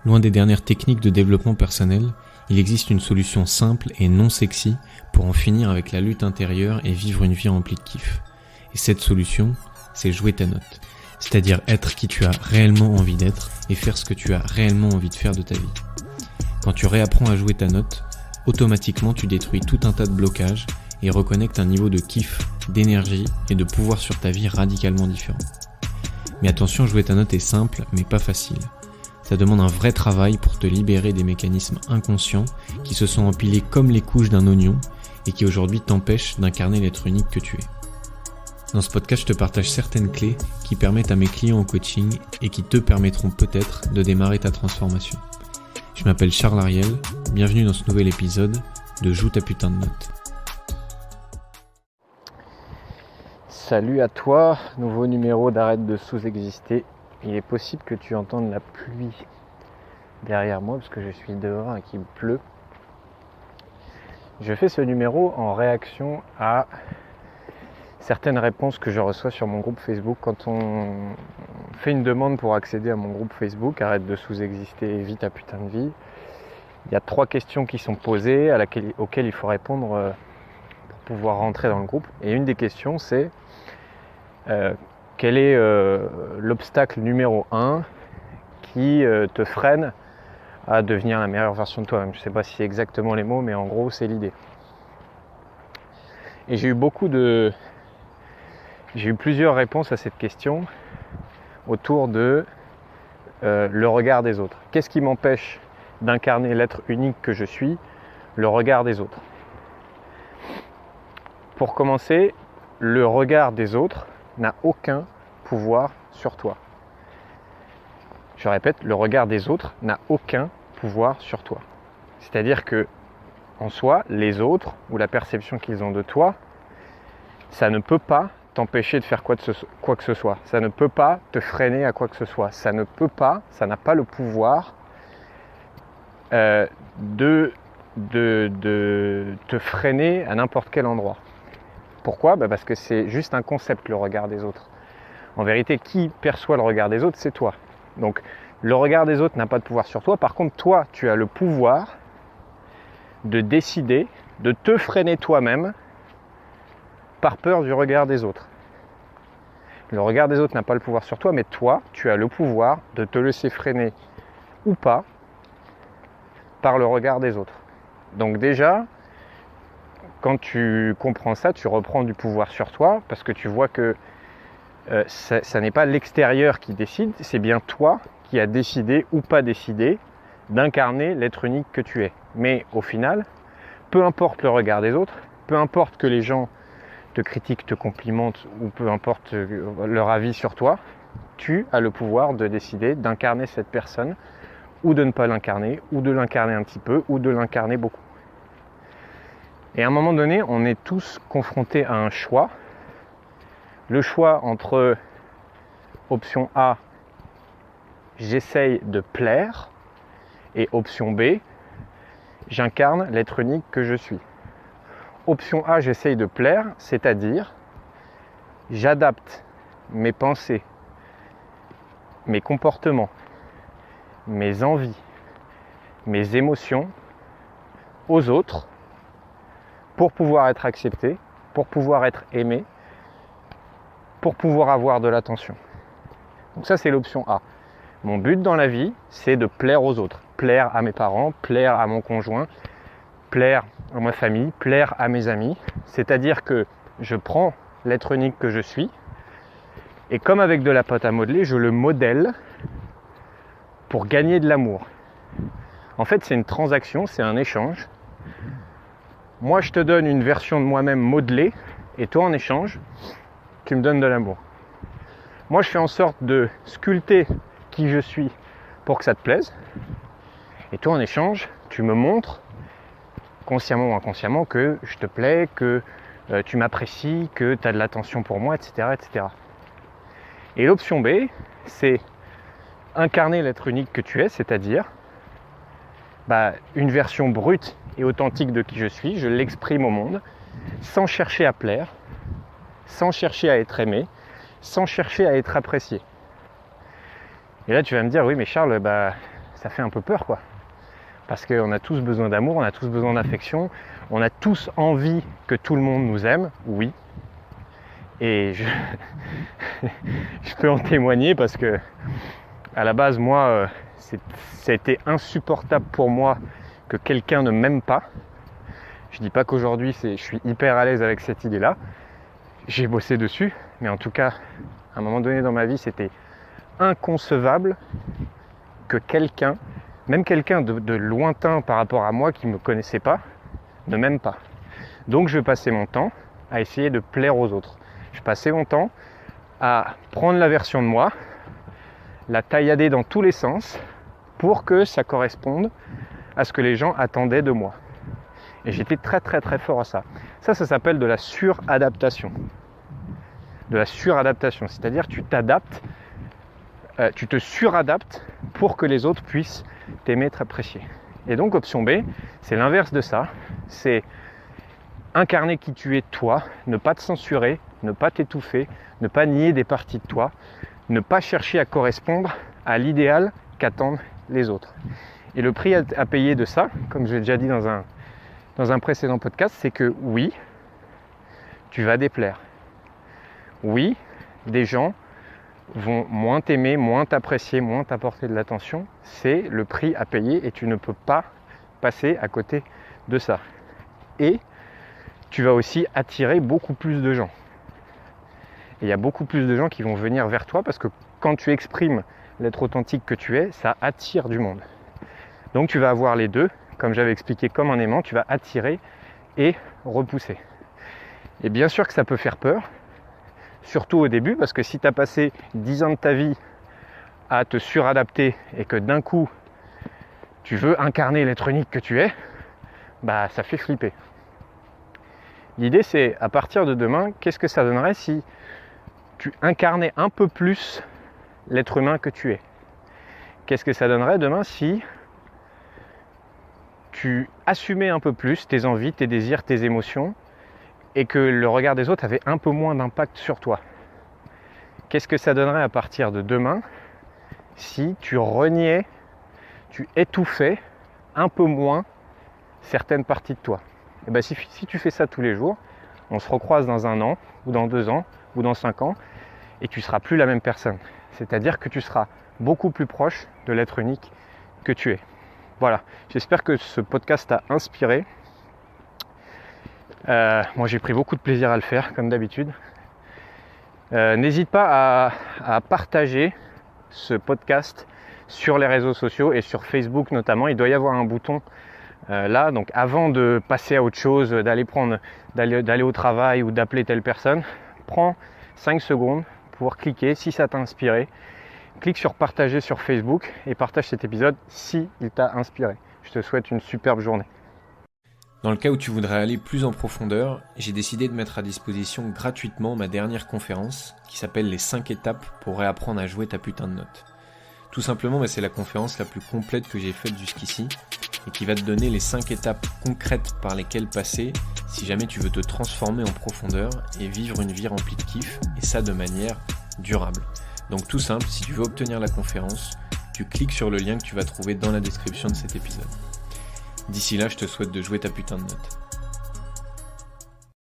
Loin des dernières techniques de développement personnel, il existe une solution simple et non sexy pour en finir avec la lutte intérieure et vivre une vie remplie de kiff. Et cette solution, c'est jouer ta note. C'est-à-dire être qui tu as réellement envie d'être et faire ce que tu as réellement envie de faire de ta vie. Quand tu réapprends à jouer ta note, automatiquement tu détruis tout un tas de blocages et reconnectes un niveau de kiff, d'énergie et de pouvoir sur ta vie radicalement différent. Mais attention, jouer ta note est simple mais pas facile. Ça demande un vrai travail pour te libérer des mécanismes inconscients qui se sont empilés comme les couches d'un oignon et qui aujourd'hui t'empêchent d'incarner l'être unique que tu es. Dans ce podcast, je te partage certaines clés qui permettent à mes clients en coaching et qui te permettront peut-être de démarrer ta transformation. Je m'appelle Charles Ariel, bienvenue dans ce nouvel épisode de Joue ta putain de note. Salut à toi, nouveau numéro d'Arrête de sous-exister. Il est possible que tu entendes la pluie derrière moi parce que je suis dehors et qu'il pleut. Je fais ce numéro en réaction à certaines réponses que je reçois sur mon groupe Facebook. Quand on fait une demande pour accéder à mon groupe Facebook, Arrête de sous-exister et vis ta putain de vie, il y a 3 questions qui sont posées auxquelles il faut répondre pour pouvoir rentrer dans le groupe. Et une des questions c'est quel est l'obstacle numéro 1 qui te freine à devenir la meilleure version de toi-même. Je ne sais pas si c'est exactement les mots, mais en gros c'est l'idée. Et j'ai eu plusieurs réponses à cette question autour de le regard des autres. Qu'est-ce qui m'empêche d'incarner l'être unique que je suis? Le regard des autres. Pour commencer, le regard des autres n'a aucun pouvoir sur toi. Je répète, le regard des autres n'a aucun pouvoir sur toi. C'est-à-dire que, en soi, les autres, ou la perception qu'ils ont de toi, ça ne peut pas t'empêcher de faire quoi que ce soit. Ça ne peut pas te freiner à quoi que ce soit. Ça n'a pas le pouvoir de te freiner à n'importe quel endroit. Pourquoi ? Parce que c'est juste un concept, le regard des autres. En vérité, qui perçoit le regard des autres, c'est toi. Donc, le regard des autres n'a pas de pouvoir sur toi. Par contre, toi, tu as le pouvoir de décider, de te freiner toi-même par peur du regard des autres. Le regard des autres n'a pas le pouvoir sur toi, mais toi, tu as le pouvoir de te laisser freiner ou pas par le regard des autres. Donc déjà, quand tu comprends ça, tu reprends du pouvoir sur toi parce que tu vois que ça n'est pas l'extérieur qui décide, c'est bien toi qui as décidé ou pas décidé d'incarner l'être unique que tu es. Mais au final, peu importe le regard des autres, peu importe que les gens te critiquent, te complimentent ou peu importe leur avis sur toi, tu as le pouvoir de décider d'incarner cette personne ou de ne pas l'incarner, ou de l'incarner un petit peu, ou de l'incarner beaucoup. Et à un moment donné, on est tous confrontés à un choix. Le choix entre option A, j'essaye de plaire, et option B, j'incarne l'être unique que je suis. Option A, j'essaye de plaire, c'est-à-dire j'adapte mes pensées, mes comportements, mes envies, mes émotions aux autres pour pouvoir être accepté, pour pouvoir être aimé, pour pouvoir avoir de l'attention. Donc ça, c'est l'option A. Mon but dans la vie, c'est de plaire aux autres. Plaire à mes parents, plaire à mon conjoint, plaire à ma famille, plaire à mes amis. C'est-à-dire que je prends l'être unique que je suis et comme avec de la pâte à modeler, je le modèle pour gagner de l'amour. En fait, c'est une transaction, c'est un échange. Moi, je te donne une version de moi-même modelée et toi, en échange, tu me donnes de l'amour. Moi, je fais en sorte de sculpter qui je suis pour que ça te plaise. Et toi, en échange, tu me montres, consciemment ou inconsciemment, que je te plais, que tu m'apprécies, que tu as de l'attention pour moi, etc., etc. Et l'option B, c'est incarner l'être unique que tu es, c'est-à-dire une version brute et authentique de qui je suis, je l'exprime au monde, sans chercher à plaire, sans chercher à être aimé, sans chercher à être apprécié. Et là tu vas me dire, oui mais Charles, ça fait un peu peur, quoi. Parce qu'on a tous besoin d'amour, on a tous besoin d'affection, on a tous envie que tout le monde nous aime, oui. Et je peux en témoigner parce que à la base, moi, ça a été insupportable pour moi que quelqu'un ne m'aime pas. Je dis pas qu'aujourd'hui, je suis hyper à l'aise avec cette idée-là. J'ai bossé dessus, mais en tout cas, à un moment donné dans ma vie, c'était inconcevable que quelqu'un, même quelqu'un de lointain par rapport à moi qui ne me connaissait pas, ne m'aime pas. Donc je vais passer mon temps à essayer de plaire aux autres. Je vais passer mon temps à prendre la version de moi, la taillader dans tous les sens pour que ça corresponde à ce que les gens attendaient de moi. Et j'étais très très très fort à ça. Ça s'appelle de la suradaptation. De la suradaptation, c'est-à-dire tu t'adaptes, tu te suradaptes pour que les autres puissent t'aimer, t'apprécier. Et donc option B, c'est l'inverse de ça. C'est incarner qui tu es toi, ne pas te censurer, ne pas t'étouffer, ne pas nier des parties de toi, ne pas chercher à correspondre à l'idéal qu'attendent les autres. Et le prix à payer de ça, comme je l'ai déjà dit dans un précédent podcast, c'est que oui, tu vas déplaire. Oui, des gens vont moins t'aimer, moins t'apprécier, moins t'apporter de l'attention. C'est le prix à payer et tu ne peux pas passer à côté de ça. Et tu vas aussi attirer beaucoup plus de gens. Et il y a beaucoup plus de gens qui vont venir vers toi parce que quand tu exprimes l'être authentique que tu es, ça attire du monde. Donc tu vas avoir les deux, comme j'avais expliqué, comme un aimant, tu vas attirer et repousser. Et bien sûr que ça peut faire peur, surtout au début, parce que si tu as passé 10 ans de ta vie à te suradapter et que d'un coup tu veux incarner l'être unique que tu es, bah ça fait flipper. L'idée c'est, à partir de demain, qu'est-ce que ça donnerait si tu incarnais un peu plus l'être humain que tu es? Qu'est-ce que ça donnerait demain si tu assumais un peu plus tes envies, tes désirs, tes émotions et que le regard des autres avait un peu moins d'impact sur toi? Qu'est-ce que ça donnerait à partir de demain si tu reniais, tu étouffais un peu moins certaines parties de toi? Et bien si tu fais ça tous les jours, on se recroise dans 1 an, ou dans 2 ans, ou dans 5 ans, et tu ne seras plus la même personne. C'est-à-dire que tu seras beaucoup plus proche de l'être unique que tu es. Voilà, j'espère que ce podcast t'a inspiré. Moi j'ai pris beaucoup de plaisir à le faire, comme d'habitude. N'hésite pas à partager ce podcast sur les réseaux sociaux et sur Facebook notamment. Il doit y avoir un bouton là, donc avant de passer à autre chose, d'aller au travail ou d'appeler telle personne, prends 5 secondes pour cliquer si ça t'a inspiré. Clique sur partager sur Facebook et partage cet épisode si il t'a inspiré. Je te souhaite une superbe journée. Dans le cas où tu voudrais aller plus en profondeur, j'ai décidé de mettre à disposition gratuitement ma dernière conférence qui s'appelle les 5 étapes pour réapprendre à jouer ta putain de note. Tout simplement, c'est la conférence la plus complète que j'ai faite jusqu'ici et qui va te donner les 5 étapes concrètes par lesquelles passer si jamais tu veux te transformer en profondeur et vivre une vie remplie de kiff, et ça de manière durable. Donc tout simple, si tu veux obtenir la conférence, tu cliques sur le lien que tu vas trouver dans la description de cet épisode. D'ici là, je te souhaite de jouer ta putain de note.